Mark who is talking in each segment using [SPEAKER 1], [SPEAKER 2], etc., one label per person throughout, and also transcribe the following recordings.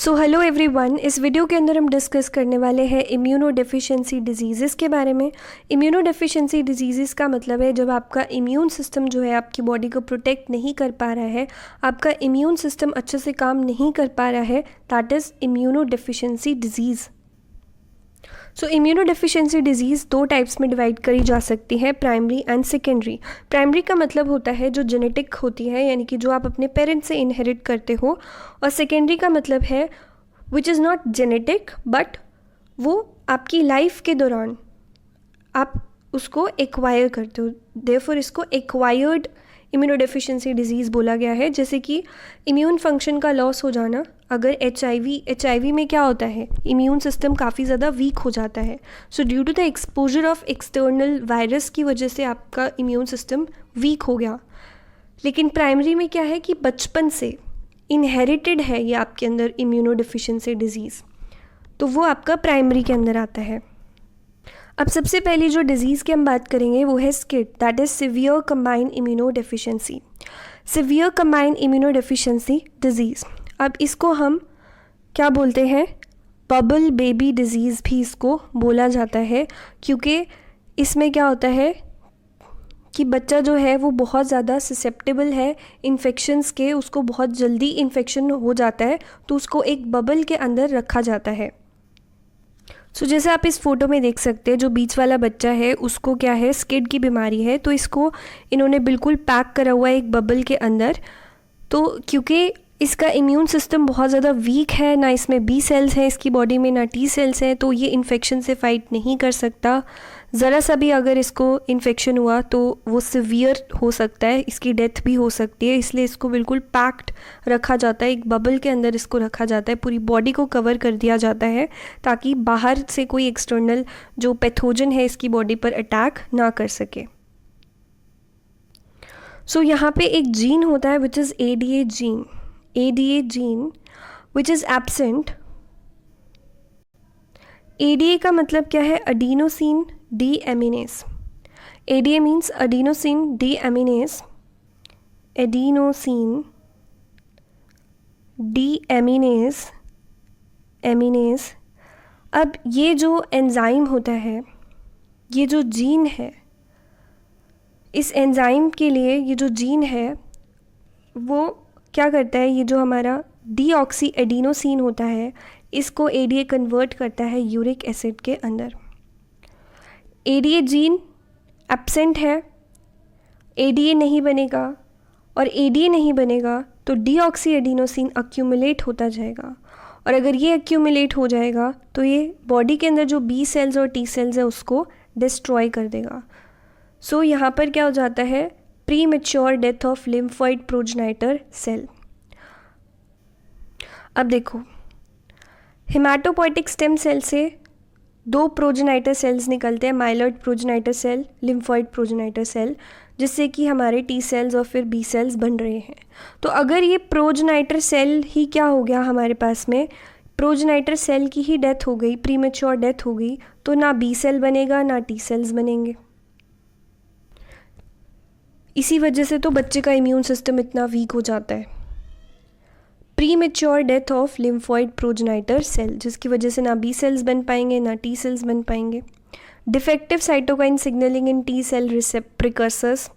[SPEAKER 1] So hello everyone, इस video के अंदर हम डिस्कस करने वाले हैं इम्यूनो डेफिशिएंसी डिजीज़ के बारे में। इम्यूनो डेफिशिएंसी डिजीज़ का मतलब है जब आपका इम्यून सिस्टम जो है आपकी बॉडी को प्रोटेक्ट नहीं कर पा रहा है, आपका इम्यून सिस्टम अच्छे से काम नहीं कर पा रहा है, that is immuno deficiency disease. So immuno deficiency disease दो टाइप्स में डिवाइड करी जा सकती है, प्राइमरी एंड सेकेंडरी। प्राइमरी का मतलब होता है जो जेनेटिक होती है, यानी कि जो आप अपने पेरेंट्स से इनहेरिट करते हो, और सेकेंडरी का मतलब है which is not genetic but वो आपकी लाइफ के दौरान आप उसको एक्वायर करते हो, देयरफॉर इसको एक्वायर्ड इम्यूनोडेफिशिएंसी डिजीज़ बोला गया है। जैसे कि इम्यून फंक्शन का लॉस हो जाना, अगर एचआईवी में क्या होता है, इम्यून सिस्टम काफ़ी ज़्यादा वीक हो जाता है। So due to the exposure of external virus की वजह से आपका इम्यून सिस्टम वीक हो गया। लेकिन प्राइमरी में क्या है कि बचपन से इनहेरिटेड है ये आपके अंदर इम्यूनोडेफिशिएंसी डिजीज़, तो वो आपका प्राइमरी के अंदर आता है। अब सबसे पहली जो डिज़ीज़ की हम बात करेंगे वो है skid, that is severe combined immunodeficiency. Severe combined immunodeficiency disease, अब इसको हम क्या बोलते हैं, बबल बेबी डिजीज़ भी इसको बोला जाता है, क्योंकि इसमें क्या होता है कि बच्चा जो है वो बहुत ज़्यादा ससेप्टेबल है इन्फेक्शंस के, उसको बहुत जल्दी इन्फेक्शन हो जाता है, तो उसको एक बबल के अंदर रखा जाता है। सो जैसे आप इस फोटो में देख सकते हैं, जो बीच वाला बच्चा है उसको क्या है, स्किड की बीमारी है, तो इसको इन्होंने बिल्कुल पैक करा हुआ है एक बबल के अंदर। तो क्योंकि इसका इम्यून सिस्टम बहुत ज़्यादा वीक है, ना इसमें बी सेल्स हैं इसकी बॉडी में, ना टी सेल्स हैं, तो ये इन्फेक्शन से फाइट नहीं कर सकता। ज़रा सा भी अगर इसको इन्फेक्शन हुआ तो वो सिवियर हो सकता है, इसकी डेथ भी हो सकती है। इसलिए इसको बिल्कुल पैक्ड रखा जाता है, एक बबल के अंदर इसको रखा जाता है, पूरी बॉडी को कवर कर दिया जाता है ताकि बाहर से कोई एक्सटर्नल जो पैथोजन है इसकी बॉडी पर अटैक ना कर सके। सो यहाँ पे एक जीन होता है which is ADA gene which is absent. ADA का मतलब क्या है, adenosine deaminase. ADA means adenosine deaminase, adenosine deaminase. अब ये जो एंजाइम होता है, ये जो जीन है, इस एंजाइम के लिए ये जो जीन है वो क्या करता है, ये जो हमारा डीऑक्सी एडिनोसिन होता है इसको ADA कन्वर्ट करता है यूरिक एसिड के अंदर। ADA जीन एब्सेंट है, ADA नहीं बनेगा, और ADA नहीं बनेगा तो डीऑक्सी एडिनोसिन अक्यूमुलेट होता जाएगा, और अगर ये अक्यूमुलेट हो जाएगा तो ये बॉडी के अंदर जो बी सेल्स और टी सेल्स है उसको डिस्ट्रॉय कर देगा। सो यहाँ पर क्या हो जाता है, premature death of lymphoid progenitor cell. अब देखो, हेमाटोपोइटिक स्टेम सेल से दो प्रोजेनाइटर सेल्स निकलते हैं, myeloid progenitor cell, lymphoid progenitor cell, जिससे कि हमारे टी सेल्स और फिर बी सेल्स बन रहे हैं। तो अगर ये प्रोजेनाइटर सेल ही क्या हो गया हमारे पास में, प्रोजेनाइटर सेल की ही डेथ हो गई, प्री मैच्योर डेथ हो गई, तो ना बी सेल बनेगा ना टी सेल्स बनेंगे। इसी वजह से तो बच्चे का इम्यून सिस्टम इतना वीक हो जाता है, premature death of lymphoid progenitor cell, जिसकी वजह से ना बी सेल्स बन पाएंगे ना टी सेल्स बन पाएंगे। डिफेक्टिव साइटोकाइन सिग्नलिंग इन टी सेल प्रिकर्सर्स,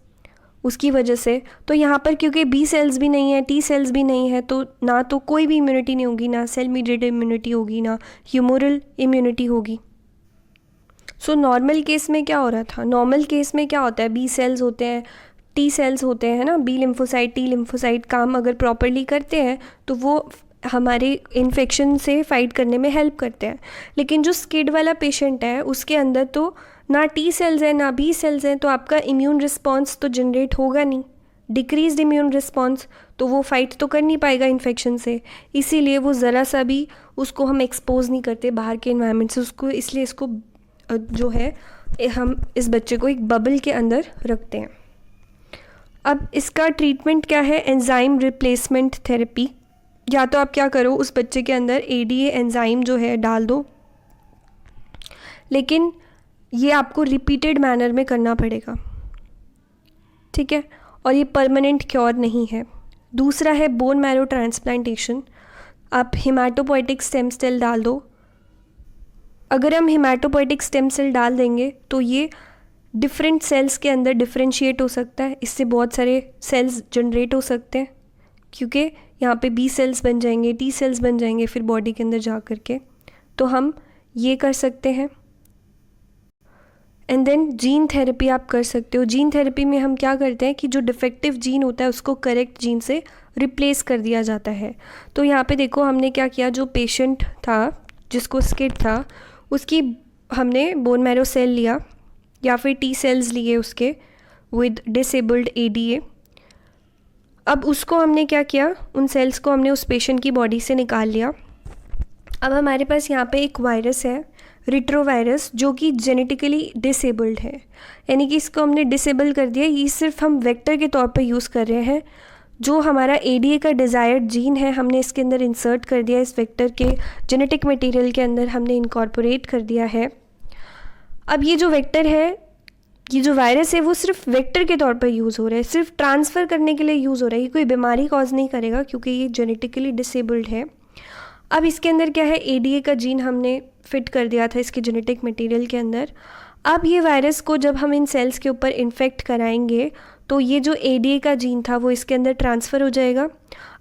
[SPEAKER 1] उसकी वजह से तो यहाँ पर क्योंकि बी सेल्स भी नहीं है, टी सेल्स भी नहीं है, तो ना तो कोई भी इम्यूनिटी नहीं होगी, ना सेल मीडिएटेड इम्यूनिटी होगी, ना ह्यूमोरल इम्यूनिटी होगी। सो नॉर्मल केस में क्या हो रहा था, नॉर्मल केस में क्या होता है, बी सेल्स होते हैं, टी सेल्स होते हैं ना, बी लिम्फोसाइट टी लिम्फोसाइट काम अगर प्रॉपरली करते हैं तो वो हमारे इन्फेक्शन से फाइट करने में हेल्प करते हैं। लेकिन जो स्किड वाला पेशेंट है उसके अंदर तो ना टी सेल्स हैं ना बी सेल्स हैं, तो आपका इम्यून रिस्पॉन्स तो जनरेट होगा नहीं, डिक्रीज्ड इम्यून रिस्पॉन्स, तो वो फाइट तो कर नहीं पाएगा इन्फेक्शन से। इसीलिए वो ज़रा सा भी उसको हम एक्सपोज नहीं करते बाहर के इन्वायरमेंट से उसको, इसलिए इसको जो है हम इस बच्चे को एक बबल के अंदर रखते हैं। अब इसका ट्रीटमेंट क्या है, एंजाइम रिप्लेसमेंट थेरेपी। या तो आप क्या करो, उस बच्चे के अंदर ADA एंजाइम जो है डाल दो, लेकिन ये आपको रिपीटेड मैनर में करना पड़ेगा, ठीक है, और ये परमानेंट क्योर नहीं है। दूसरा है बोन मैरो ट्रांसप्लांटेशन। आप हिमाटोपोइटिक स्टेम सेल डाल दो। अगर हम हिमाटोपोइटिक स्टेम सेल डाल देंगे तो ये डिफरेंट सेल्स के अंदर डिफरेंशिएट हो सकता है, इससे बहुत सारे सेल्स जनरेट हो सकते हैं, क्योंकि यहाँ पे बी सेल्स बन जाएंगे, टी सेल्स बन जाएंगे फिर बॉडी के अंदर जा कर के। तो हम ये कर सकते हैं। एंड देन जीन थेरेपी आप कर सकते हो। जीन थेरेपी में हम क्या करते हैं कि जो डिफेक्टिव जीन होता है उसको करेक्ट जीन से रिप्लेस कर दिया जाता है। तो यहाँ पे देखो हमने क्या किया, जो पेशेंट था जिसको स्किड था उसकी हमने बोन मैरो सेल लिया या फिर टी सेल्स लिए उसके विद डिसेबल्ड एडीए। अब उसको हमने क्या किया, उन सेल्स को हमने उस पेशेंट की बॉडी से निकाल लिया। अब हमारे पास यहाँ पे एक वायरस है, रिट्रोवायरस, जो कि जेनेटिकली डिसेबल्ड है, यानी कि इसको हमने डिसेबल कर दिया। ये सिर्फ हम वेक्टर के तौर पे यूज़ कर रहे हैं। जो हमारा एडीए का डिज़ायर्ड जीन है हमने इसके अंदर इंसर्ट कर दिया, इस वेक्टर के जेनेटिक मटेरियल के अंदर हमने इनकॉर्पोरेट कर दिया है। अब ये जो वेक्टर है, ये जो वायरस है वो सिर्फ वेक्टर के तौर पर यूज़ हो रहा है, सिर्फ ट्रांसफ़र करने के लिए यूज़ हो रहा है। ये कोई बीमारी कॉज नहीं करेगा क्योंकि ये जेनेटिकली डिसेबल्ड है। अब इसके अंदर क्या है, एडीए का जीन हमने फिट कर दिया था इसके जेनेटिक मटेरियल के अंदर। अब ये वायरस को जब हम इन सेल्स के ऊपर इन्फेक्ट कराएंगे तो ये जो एडीए का जीन था वो इसके अंदर ट्रांसफ़र हो जाएगा।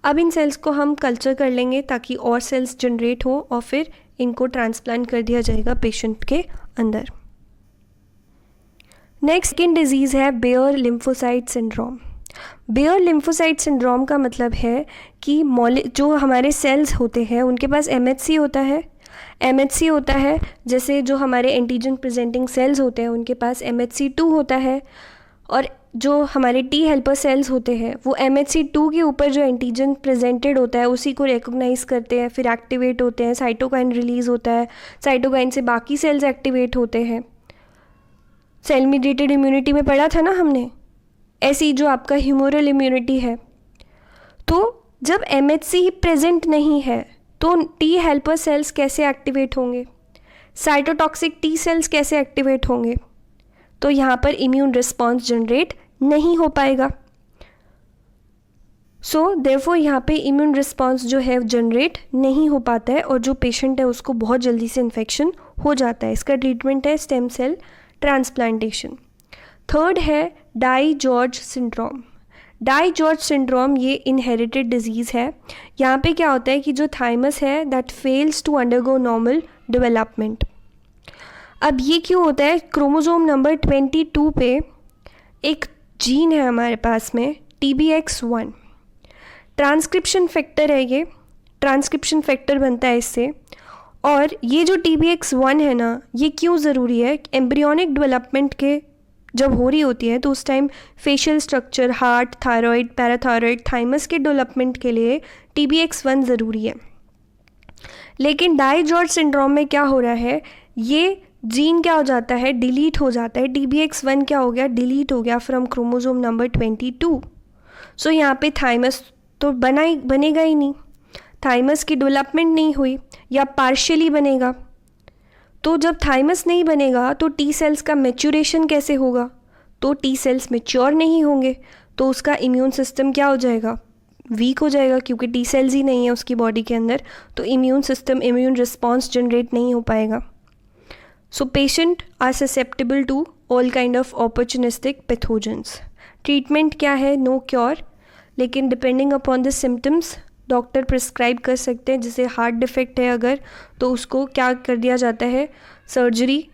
[SPEAKER 1] अब इन सेल्स को हम कल्चर कर लेंगे ताकि और सेल्स जनरेट हो और फिर इनको ट्रांसप्लांट कर दिया जाएगा पेशेंट के अंदर। नेक्स्ट सेकेंड डिजीज़ है bare lymphocyte syndrome. Bare lymphocyte syndrome का मतलब है कि जो हमारे सेल्स होते हैं उनके पास एमएचसी होता है। एमएचसी होता है जैसे जो हमारे एंटीजन प्रेजेंटिंग सेल्स होते हैं उनके पास MHC2 होता है, और जो हमारे टी हेल्पर सेल्स होते हैं वो MHC2 के ऊपर जो एंटीजन प्रेजेंटेड होता है उसी को रिकॉग्नाइज़ करते हैं, फिर एक्टिवेट होते हैं, साइटोकाइन रिलीज़ होता है, साइटोकाइन से बाकी सेल्स एक्टिवेट होते हैं। सेल मीडिएटेड इम्यूनिटी में पढ़ा था ना हमने, ऐसी जो आपका ह्यूमोरल इम्यूनिटी है। तो जब MHC प्रेजेंट नहीं है तो टी हेल्पर सेल्स कैसे एक्टिवेट होंगे, साइटोटॉक्सिक टी सेल्स कैसे एक्टिवेट होंगे, तो यहाँ पर इम्यून रिस्पॉन्स जनरेट नहीं हो पाएगा। सो देयरफॉर यहाँ पे इम्यून रिस्पॉन्स जो है जनरेट नहीं हो पाता है और जो पेशेंट है उसको बहुत जल्दी से इन्फेक्शन हो जाता है। इसका ट्रीटमेंट है स्टेम सेल ट्रांसप्लांटेशन। थर्ड है DiGeorge syndrome. DiGeorge syndrome ये इनहेरिटेड डिजीज़ है। यहाँ पे क्या होता है कि जो थाइमस है that fails to undergo normal development. अब ये क्यों होता है, क्रोमोसोम नंबर 22 पे एक जीन है हमारे पास में TBX1, ट्रांसक्रिप्शन फैक्टर है, ये ट्रांसक्रिप्शन फैक्टर बनता है इससे। और ये जो TBX1 है ना, ये क्यों ज़रूरी है, एम्ब्रियोनिक डेवलपमेंट के जब हो रही होती है तो उस time facial structure, heart, thyroid, parathyroid, thymus के डेवलपमेंट के लिए TBX1 ज़रूरी है। लेकिन डाई जॉर्ज सिंड्रोम में क्या हो रहा है, ये जीन क्या हो जाता है, डिलीट हो जाता है। TBX1 क्या हो गया, डिलीट हो गया फ्रॉम क्रोमोसोम नंबर 22। सो यहाँ पे थाइमस तो बनेगा ही नहीं, थाइमस की डेवलपमेंट नहीं हुई या पार्शियली बनेगा। तो जब थाइमस नहीं बनेगा तो टी सेल्स का मैच्योरेशन कैसे होगा, तो टी सेल्स मैच्योर नहीं होंगे तो उसका इम्यून सिस्टम क्या हो जाएगा, वीक हो जाएगा, क्योंकि टी सेल्स ही नहीं है उसकी बॉडी के अंदर, तो immune system immune response generate नहीं हो पाएगा। So patient are susceptible to all kind of opportunistic pathogens. Treatment क्या है, नो क्योर, लेकिन depending upon the symptoms doctor prescribe कर सकते हैं। जैसे हार्ट डिफेक्ट है अगर, तो उसको क्या कर दिया जाता है, सर्जरी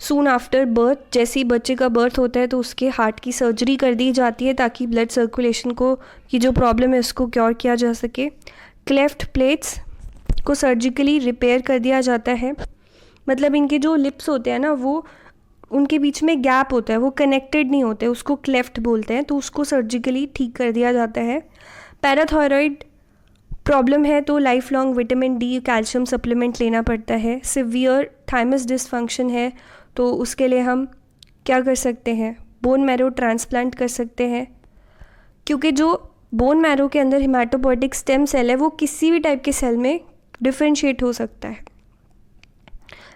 [SPEAKER 1] सून आफ्टर बर्थ, जैसे ही बच्चे का बर्थ होता है तो उसके हार्ट की सर्जरी कर दी जाती है ताकि ब्लड सर्कुलेशन को की जो प्रॉब्लम है उसको क्योर किया जा सके। क्लेफ्ट प्लेट्स को सर्जिकली रिपेयर कर दिया जाता है, मतलब इनके जो लिप्स होते हैं ना वो उनके बीच में गैप होता है, वो कनेक्टेड नहीं होते, उसको क्लेफ्ट बोलते हैं, तो उसको सर्जिकली ठीक कर दिया जाता है। पैराथायराइड प्रॉब्लम है तो life long vitamin D calcium supplement लेना पड़ता है। सिवियर थाइमस डिसफंक्शन है तो उसके लिए हम क्या कर सकते हैं, बोन मैरो ट्रांसप्लांट कर सकते हैं, क्योंकि जो बोन मैरो के अंदर हिमाटोपोइटिक स्टेम सेल है वो किसी भी टाइप के सेल में डिफ्रेंशिएट हो सकता है।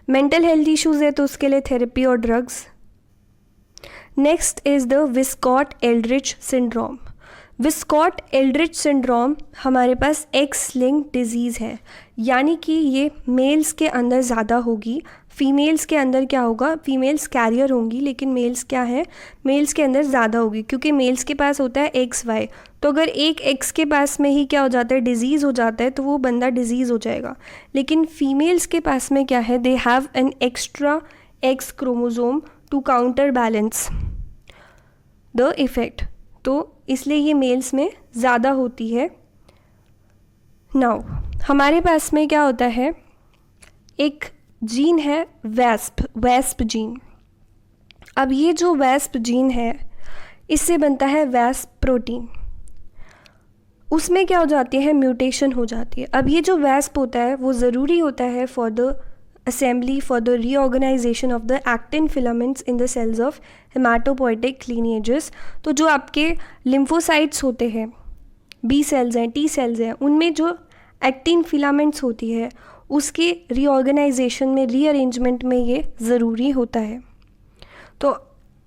[SPEAKER 1] मेंटल हेल्थ इश्यूज़ है तो उसके लिए थेरेपी और drugs. Next is the Wiskott Aldrich syndrome. Wiskott Aldrich syndrome हमारे पास एक्स लिंक्ड डिजीज़ है, यानी कि ये मेल्स के अंदर ज़्यादा होगी, फीमेल्स के अंदर क्या होगा, फीमेल्स कैरियर होंगी लेकिन मेल्स क्या है, मेल्स के अंदर ज़्यादा होगी, क्योंकि मेल्स के पास होता है एक्स वाई। तो अगर एक एक्स के पास में ही क्या हो जाता है, डिजीज़ हो जाता है, तो वो बंदा डिजीज़ हो जाएगा। लेकिन फीमेल्स के पास में क्या है, they have an extra X chromosome to counterbalance the effect, तो इसलिए ये मेल्स में ज़्यादा होती है। नाउ हमारे पास में क्या होता है, एक जीन है वेस्प जीन। अब ये जो वेस्प जीन है, इससे बनता है वेस्प प्रोटीन। उसमें क्या हो जाती है, म्यूटेशन हो जाती है। अब ये जो वेस्प होता है वो ज़रूरी होता है for the assembly for the reorganization of the actin filaments in the cells of hematopoietic lineages। तो जो आपके lymphocytes होते हैं, बी सेल्स हैं, टी सेल्स हैं, उनमें जो एक्टिन फिलामेंट्स होती है उसके रीऑर्गेनाइजेशन में, रीअरेंजमेंट में ये ज़रूरी होता है। तो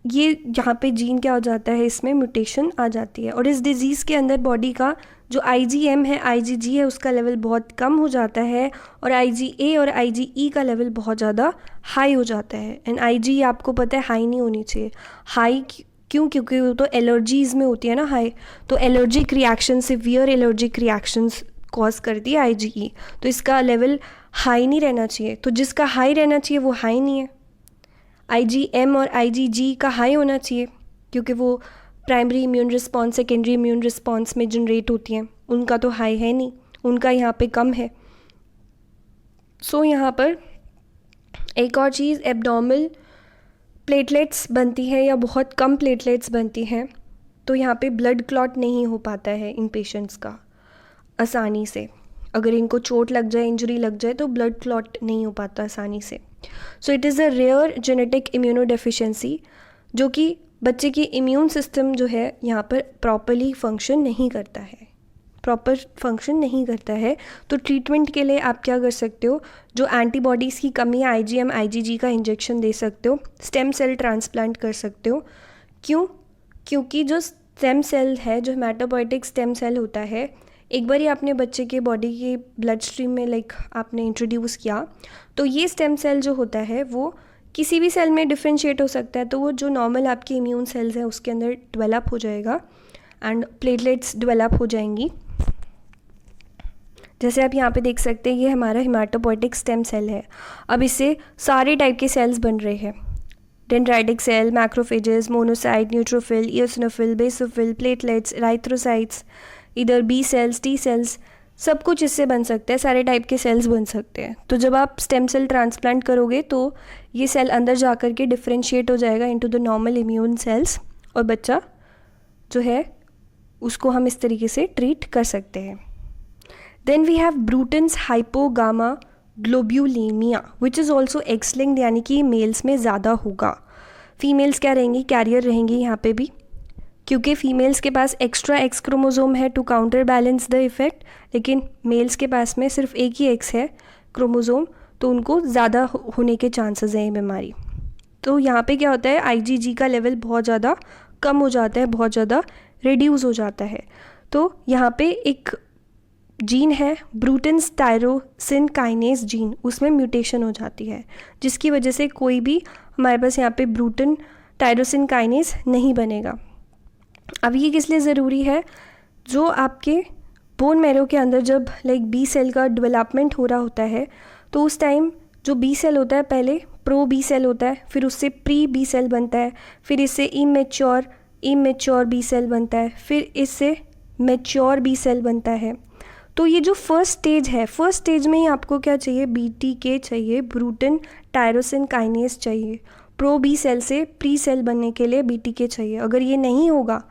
[SPEAKER 1] ये यहाँ पे जीन क्या हो जाता है, इसमें म्यूटेशन आ जाती है और इस डिज़ीज़ के अंदर बॉडी का जो IgM है, IgG है, उसका लेवल बहुत कम हो जाता है और IgA और IgE का लेवल बहुत ज़्यादा हाई हो जाता है। एंड IgE आपको पता है हाई नहीं होनी चाहिए। हाई क्यों, क्योंकि वो तो एलर्जीज़ में होती है ना हाई, तो allergic reaction, severe allergic reactions cause करती है IgE, तो इसका लेवल हाई नहीं रहना चाहिए। तो जिसका हाई रहना चाहिए वो हाई नहीं है। IgM और IgG का हाई होना चाहिए, क्योंकि वो primary immune response, secondary immune response में जनरेट होती हैं, उनका तो हाई है नहीं, उनका यहाँ पे कम है। सो यहाँ पर एक और चीज़, एब्डोमिनल प्लेटलेट्स बनती है या बहुत कम प्लेटलेट्स बनती हैं, तो यहाँ पे ब्लड क्लॉट नहीं हो पाता है इन पेशेंट्स का आसानी से। अगर इनको चोट लग जाए, इंजरी लग जाए, तो ब्लड क्लॉट नहीं हो पाता आसानी से। So it is a rare genetic immunodeficiency, जो कि बच्चे की इम्यून सिस्टम जो है यहाँ पर प्रॉपरली फंक्शन नहीं करता है, तो ट्रीटमेंट के लिए आप क्या कर सकते हो, जो एंटीबॉडीज़ की कमी है, IgM IgG का इंजेक्शन दे सकते हो, स्टेम सेल ट्रांसप्लांट कर सकते हो। क्यों? क्योंकि जो स्टेम सेल है, जो हेमाटोपोइटिक स्टेम सेल होता है, एक बार ही आपने बच्चे के बॉडी के ब्लड स्ट्रीम में आपने इंट्रोड्यूस किया, तो ये स्टेम सेल जो होता है वो किसी भी सेल में डिफ्रेंशिएट हो सकता है। तो वो जो नॉर्मल आपकी इम्यून सेल्स हैं उसके अंदर डेवलप हो जाएगा एंड प्लेटलेट्स डेवलप हो जाएंगी। जैसे आप यहाँ पे देख सकते हैं, ये हमारा हेमाटोपोइटिक स्टेम सेल है। अब इससे सारे टाइप के सेल्स बन रहे हैं, dendritic cell, macrophages, monocyte, neutrophil, eosinophil, basophil, platelets, erythrocytes, इधर बी सेल्स, टी सेल्स, सब कुछ इससे बन सकते हैं, सारे टाइप के सेल्स बन सकते हैं। तो जब आप स्टेम सेल ट्रांसप्लांट करोगे तो ये सेल अंदर जा कर के डिफ्रेंशिएट हो जाएगा into the normal immune cells, और बच्चा जो है उसको हम इस तरीके से ट्रीट कर सकते हैं। Then we have Bruton's hypogammaglobulinaemia which is also X linked, यानी कि मेल्स में ज़्यादा होगा। फीमेल्स क्या रहेंगी, कैरियर रहेंगी यहाँ पे भी, क्योंकि फीमेल्स के पास एक्स्ट्रा एक्स क्रोमोजोम है to counterbalance the effect, लेकिन मेल्स के पास में सिर्फ एक ही एक्स है क्रोमोजोम, तो उनको ज़्यादा होने के चांसेस हैं ये बीमारी। तो यहाँ पे क्या होता है, IgG का लेवल बहुत ज़्यादा कम हो जाता है, बहुत ज़्यादा रिड्यूस हो जाता है। तो यहाँ पे एक जीन है ब्रूटन्स टायरोसिन काइनेज जीन, उसमें म्यूटेशन हो जाती है, जिसकी वजह से कोई भी हमारे पास यहाँ पे ब्रूटन टायरोसिन काइनेज नहीं बनेगा। अब ये किस लिए ज़रूरी है, जो आपके बोन मैरो के अंदर जब बी सेल का डेवलपमेंट हो रहा होता है, तो उस टाइम जो बी सेल होता है पहले प्रो बी सेल होता है, फिर उससे प्री बी सेल बनता है, फिर इससे इमेच्योर बी सेल बनता है, फिर इससे मैच्योर बी सेल बनता है। तो ये जो फर्स्ट स्टेज है, फर्स्ट स्टेज में ही आपको क्या चाहिए, BTK चाहिए, ब्रूटन टायरोसिन काइनेज चाहिए। प्रो बी सेल से प्री सेल बनने के लिए BTK चाहिए। अगर ये नहीं होगा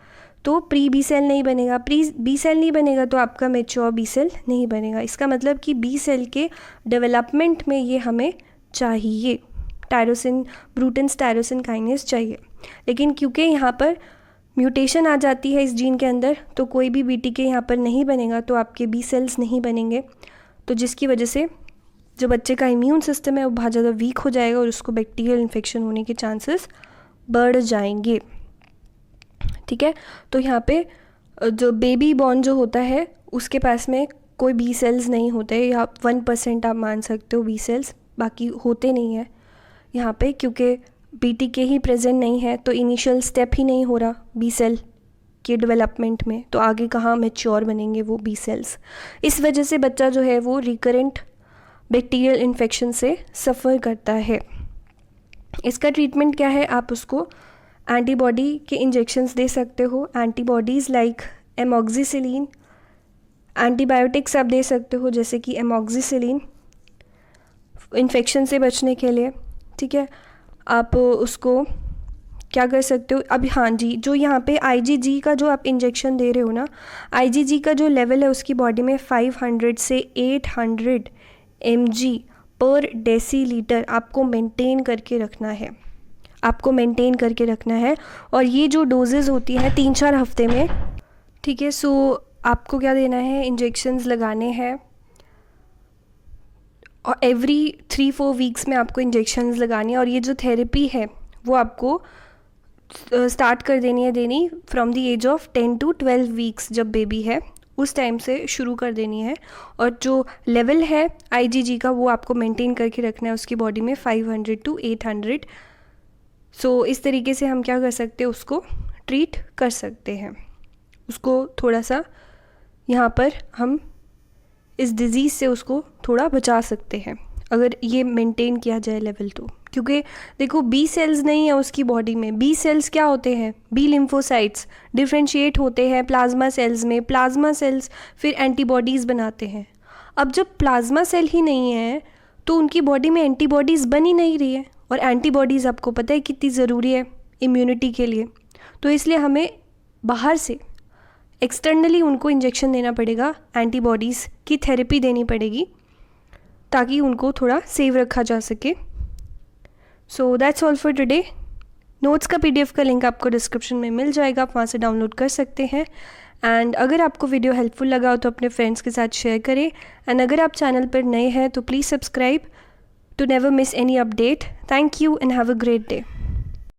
[SPEAKER 1] तो प्री बी सेल नहीं बनेगा, प्री बी सेल नहीं बनेगा तो आपका मैच्योर बी सेल नहीं बनेगा। इसका मतलब कि बी सेल के डेवलपमेंट में ये हमें चाहिए, ब्रूटन्स टायरोसिन काइनेज चाहिए। लेकिन क्योंकि यहाँ पर म्यूटेशन आ जाती है इस जीन के अंदर, तो कोई भी BTK यहाँ पर नहीं बनेगा, तो आपके बी सेल्स नहीं बनेंगे, तो जिसकी वजह से जो बच्चे का इम्यून सिस्टम है वो बहुत ज़्यादा वीक हो जाएगा और उसको बैक्टीरियल इन्फेक्शन होने के चांसेस बढ़ जाएंगे। ठीक है, तो यहाँ पे जो बेबी बॉर्न जो होता है उसके पास में कोई बी सेल्स नहीं होते, या 1% आप मान सकते हो बी सेल्स, बाकी होते नहीं है यहाँ पे, क्योंकि BTK ही प्रेजेंट नहीं है तो इनिशियल स्टेप ही नहीं हो रहा बी सेल के डेवलपमेंट में, तो आगे कहाँ मैच्योर बनेंगे वो बी सेल्स। इस वजह से बच्चा जो है वो रिकरेंट बैक्टीरियल इन्फेक्शन से सफ़र करता है। इसका ट्रीटमेंट क्या है, आप उसको एंटीबॉडी के इंजेक्शंस दे सकते हो, एंटीबॉडीज़ लाइक एमॉक्सिसिलिन, एंटीबायोटिक्स आप दे सकते हो जैसे कि एमॉक्सिसिलिन इन्फेक्शन से बचने के लिए, ठीक है। आप उसको क्या कर सकते हो, अभी हाँ जी, जो यहाँ पे IgG का जो आप इंजेक्शन दे रहे हो ना, IgG का जो लेवल है उसकी बॉडी में 500 से 800 mg पर डेसीलीटर आपको मेंटेन करके रखना है, आपको मेंटेन करके रखना है। और ये जो डोजेज़ होती है 3-4 हफ्ते में, ठीक है। सो आपको क्या देना है, इंजेक्शंस लगाने हैं, और एवरी 3-4 वीक्स में आपको इंजेक्शंस लगानी है। और ये जो थेरेपी है वो आपको स्टार्ट कर देनी from the age of 10 to 12 weeks, जब बेबी है उस टाइम से शुरू कर देनी है। और जो लेवल है IgG का वो आपको मेंटेन करके रखना है उसकी बॉडी में 500 to 800। सो इस तरीके से हम क्या कर सकते हैं, उसको ट्रीट कर सकते हैं, उसको थोड़ा सा यहाँ पर हम इस डिज़ीज़ से उसको थोड़ा बचा सकते हैं अगर ये मेंटेन किया जाए लेवल तो। क्योंकि देखो बी सेल्स नहीं है उसकी बॉडी में, बी सेल्स क्या होते हैं, बी लिम्फोसाइट्स डिफ्रेंशिएट होते हैं प्लाज्मा सेल्स में, प्लाज्मा सेल्स फिर एंटीबॉडीज़ बनाते हैं। अब जब प्लाज्मा सेल ही नहीं है तो उनकी बॉडी में एंटीबॉडीज़ बन ही नहीं रही है, और एंटीबॉडीज़ आपको पता है कितनी ज़रूरी है इम्यूनिटी के लिए, तो इसलिए हमें बाहर से एक्सटर्नली उनको इंजेक्शन देना पड़ेगा, एंटीबॉडीज़ की थेरेपी देनी पड़ेगी ताकि उनको थोड़ा सेव रखा जा सके। So that's all for today. Notes का PDF का लिंक आपको डिस्क्रिप्शन में मिल जाएगा, आप वहाँ से डाउनलोड कर सकते हैं। एंड अगर आपको वीडियो हेल्पफुल लगा हो तो अपने फ्रेंड्स के साथ शेयर करें। एंड अगर आप चैनल पर नए हैं तो please subscribe to never miss any update. Thank you and have a great day.